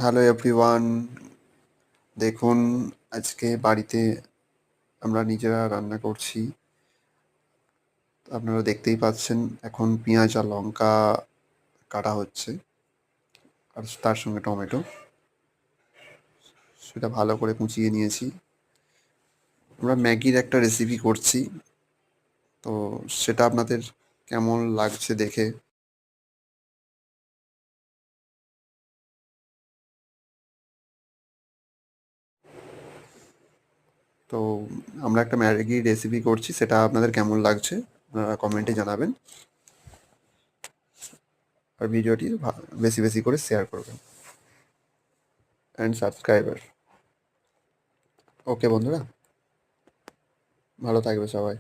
Hello everyone, দেখুন আজকে বাড়িতে আমরা নিজেরা রান্না করছি। আপনারা দেখতেই পাচ্ছেন এখন পেঁয়াজ আর লঙ্কা কাটা হচ্ছে আর তার সঙ্গে টমেটো, সেটা ভালো করে কুচিয়ে নিয়েছি। আমরা ম্যাগির একটা রেসিপি করছি, তো সেটা আপনাদের কেমন লাগছে দেখে। তো আমরা একটা ম্যাগির রেসিপি করছি, সেটা আপনাদের কেমন লাগছে আপনারা কমেন্টে জানাবেন, আর ভিডিওটি বেশি বেশি করে শেয়ার করবেন অ্যান্ড সাবস্ক্রাইবার। ওকে বন্ধুরা, ভালো থাকবে সবাই।